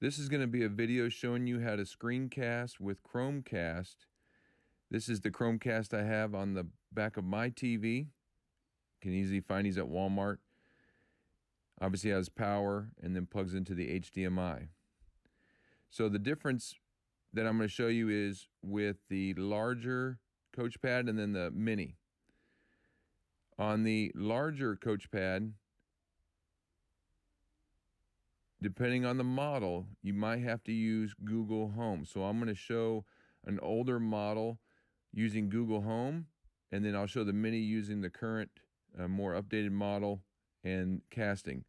This is going to be a video showing you how to screencast with Chromecast. This is the Chromecast I have on the back of my TV. You can easily find these at Walmart. Obviously has power and then plugs into the HDMI. So the difference that I'm going to show you is with the larger Coachpad and then the mini. On the larger Coachpad, depending on the model, you might have to use Google Home. So I'm going to show an older model using Google Home, and then I'll show the mini using the current, more updated model and casting.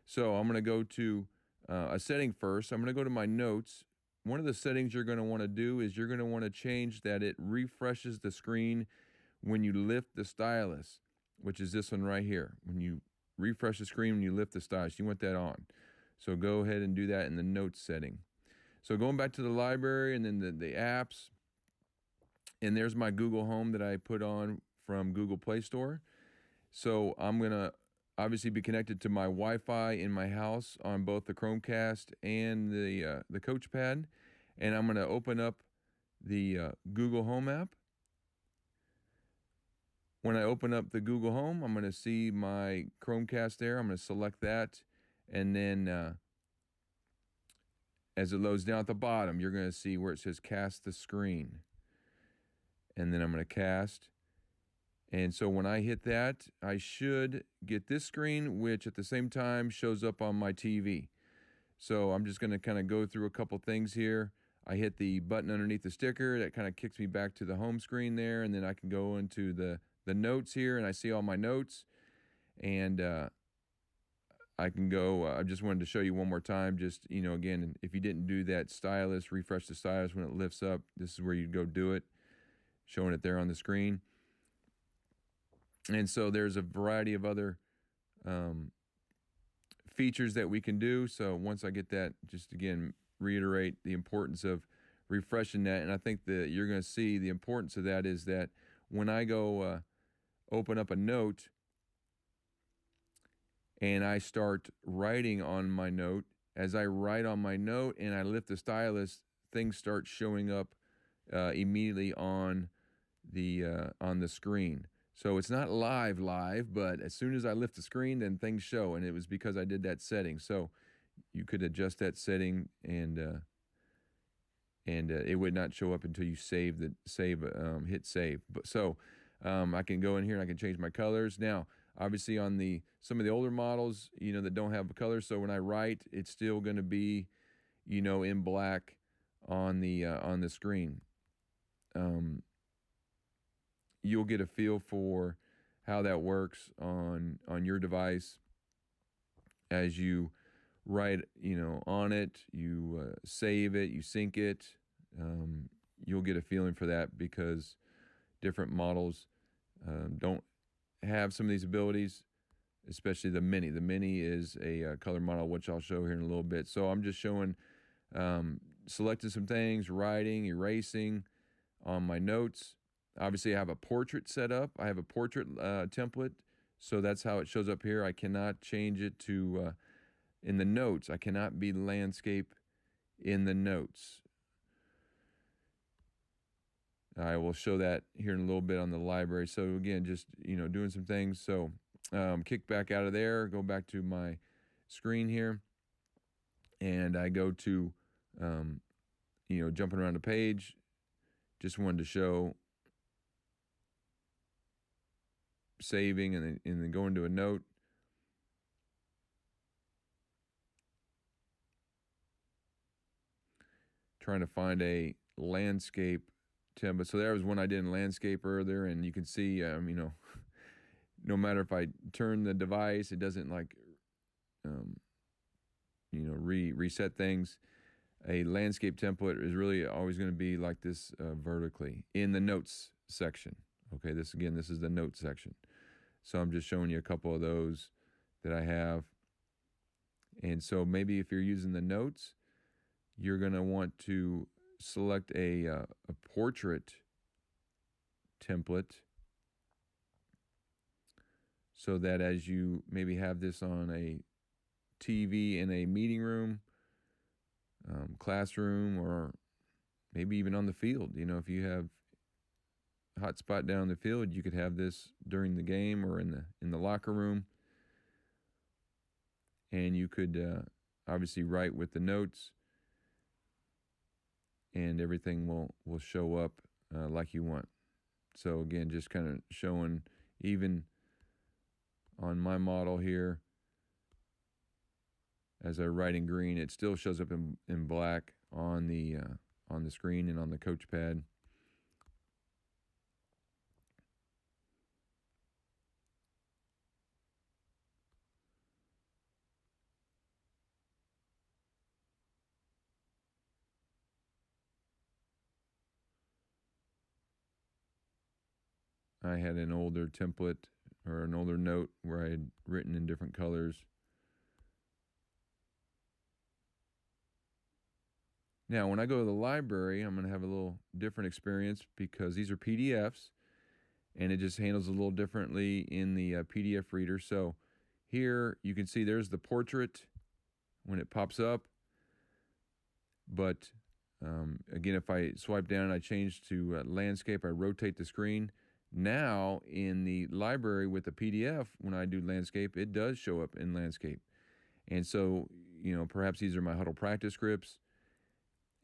So I'm going to go to a setting first. I'm going to go to my notes. One of the settings you're going to want to do is you're going to want to change that it refreshes the screen when you lift the stylus, which is this one right here. When you refresh the screen when you lift the stylus, you want that on. So go ahead and do that in the notes setting. So going back to the library and then the apps, and there's my Google Home that I put on from Google Play Store. So I'm going to obviously be connected to my Wi-Fi in my house on both the Chromecast and the Coachpad. And I'm going to open up the Google Home app. When I open up the Google Home, I'm going to see my Chromecast there. I'm going to select that. And then as it loads down at the bottom, you're going to see where it says cast the screen. And then I'm going to cast. And so when I hit that, I should get this screen, which at the same time shows up on my TV. So I'm just going to kind of go through a couple things here. I hit the button underneath the sticker. That kind of kicks me back to the home screen there. And then I can go into the notes here, and I see all my notes. And I can go, I just wanted to show you one more time, just, again, if you didn't do that stylus, refresh the stylus when it lifts up, this is where you'd go do it, showing it there on the screen. And so there's a variety of other features that we can do. So once I get that, just again, reiterate the importance of refreshing that. And I think that you're going to see the importance of that is that when I go open up a note, and I start writing on my note, as I write on my note and I lift the stylus, things start showing up immediately on the screen. So it's not live, but as soon as I lift the screen, then things show, and it was because I did that setting. So you could adjust that setting, and it would not show up until you hit save. But so I can go in here and I can change my colors now. Obviously, on some of the older models, that don't have colors, so when I write, it's still going to be, in black on the screen. You'll get a feel for how that works on your device as you write, on it. You save it, you sync it. You'll get a feeling for that because different models don't have some of these abilities, especially the mini. The mini is a color model, which I'll show here in a little bit. So I'm just showing, selecting some things, writing, erasing on my notes. Obviously, I have a portrait set up. I have a portrait template, so that's how it shows up here. I cannot change it to, in the notes, I cannot be landscape in the notes. I will show that here in a little bit on the library. So again, just, doing some things. So kick back out of there, go back to my screen here, and I go to, jumping around the page. Just wanted to show saving and then going to a note. Trying to find a landscape template. So there was one I did in landscape earlier, and you can see, no matter if I turn the device, it doesn't reset things. A landscape template is really always going to be like this vertically in the notes section. Okay, this is the notes section. So I'm just showing you a couple of those that I have. And so maybe if you're using the notes, you're going to want to select a portrait template so that as you maybe have this on a TV in a meeting room, classroom, or maybe even on the field. If you have a hot spot down the field, you could have this during the game or in the locker room, and you could obviously write with the notes, and everything will show up like you want. So again, just kind of showing, even on my model here, as I write in green, it still shows up in black on the screen and on the Coachpad. I had an older template or an older note where I had written in different colors. Now, when I go to the library, I'm going to have a little different experience because these are PDFs, and it just handles a little differently in the PDF reader. So here you can see there's the portrait when it pops up. But again, if I swipe down and I change to landscape, I rotate the screen. Now in the library with the PDF, when I do landscape, it does show up in landscape. And so, perhaps these are my huddle practice scripts,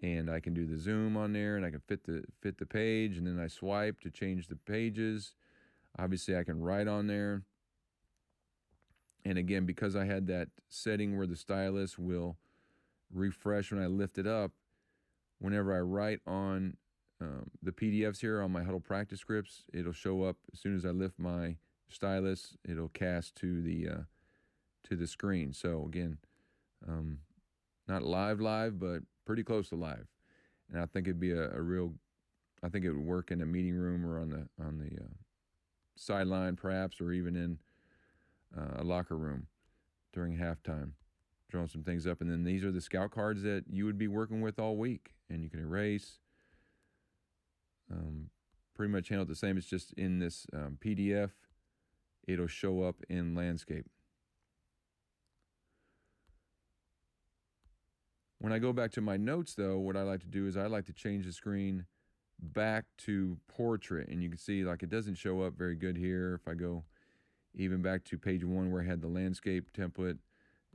and I can do the zoom on there, and I can fit the page, and then I swipe to change the pages. Obviously, I can write on there. And again, because I had that setting where the stylus will refresh when I lift it up, whenever I write on the PDFs here on my huddle practice scripts, it'll show up as soon as I lift my stylus. It'll cast to the screen. So again, not live, but pretty close to live. And I think it'd be I think it would work in a meeting room or on the sideline perhaps, or even in a locker room during halftime, drawing some things up. And then these are the scout cards that you would be working with all week, and you can erase. Pretty much handle it the same. It's just in this PDF, it'll show up in landscape. When I go back to my notes, though, what I like to do is I like to change the screen back to portrait. And you can see, like, it doesn't show up very good here. If I go even back to page 1 where I had the landscape template,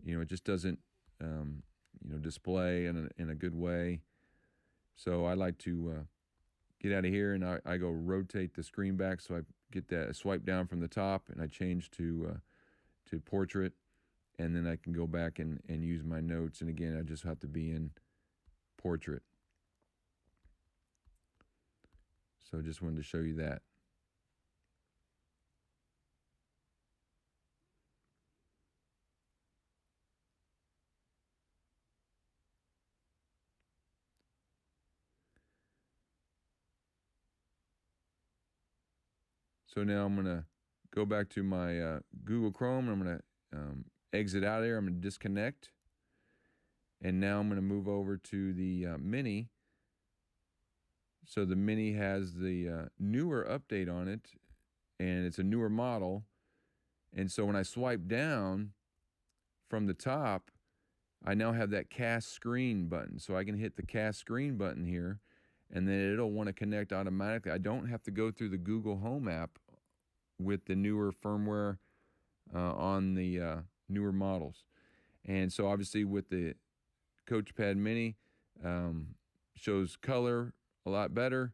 it just doesn't, display in a good way. So I like to get out of here, and I go rotate the screen back, so I get that swipe down from the top, and I change to portrait, and then I can go back and use my notes. And again, I just have to be in portrait. So just wanted to show you that. So now I'm going to go back to my Google Chrome, and I'm going to exit out of there. I'm going to disconnect. And now I'm going to move over to the Mini. So the Mini has the newer update on it, and it's a newer model. And so when I swipe down from the top, I now have that cast screen button. So I can hit the cast screen button here, and then it'll want to connect automatically. I don't have to go through the Google Home app with the newer firmware on the newer models. And so obviously with the Coachpad Mini, shows color a lot better.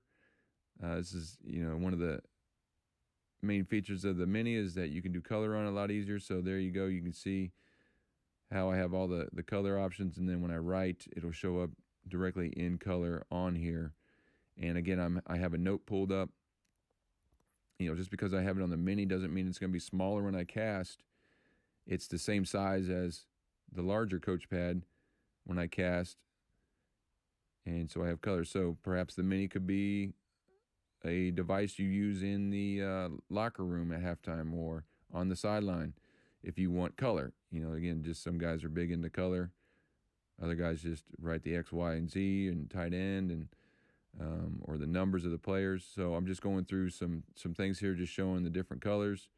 This is, one of the main features of the Mini is that you can do color on it a lot easier. So there you go. You can see how I have all the color options. And then when I write, it'll show up directly in color on here. And again, I have a note pulled up. Just because I have it on the Mini doesn't mean it's going to be smaller when I cast. It's the same size as the larger Coachpad when I cast. And so I have color. So perhaps the Mini could be a device you use in the locker room at halftime or on the sideline if you want color. Again, just some guys are big into color. Other guys just write the X, Y, and Z and tight end and or the numbers of the players. So I'm just going through some things here, just showing the different colors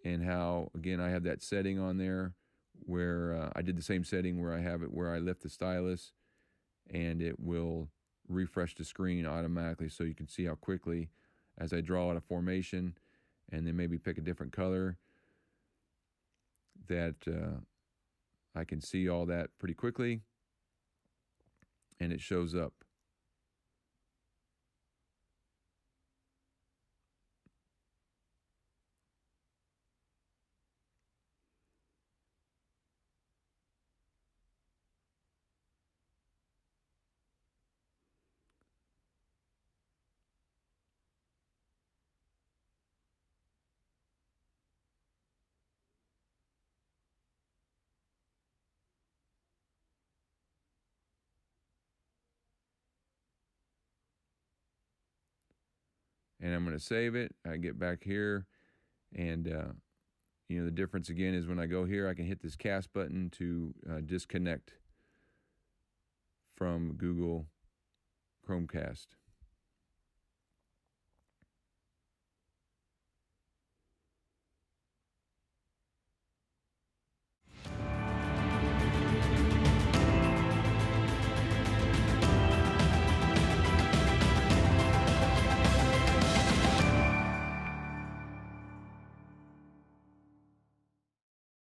and how, again, I have that setting on there where I did the same setting where I have it where I lift the stylus and it will refresh the screen automatically so you can see how quickly as I draw out a formation and then maybe pick a different color that I can see all that pretty quickly and it shows up. And I'm going to save it. I get back here and the difference again is when I go here, I can hit this cast button to disconnect from Google Chromecast.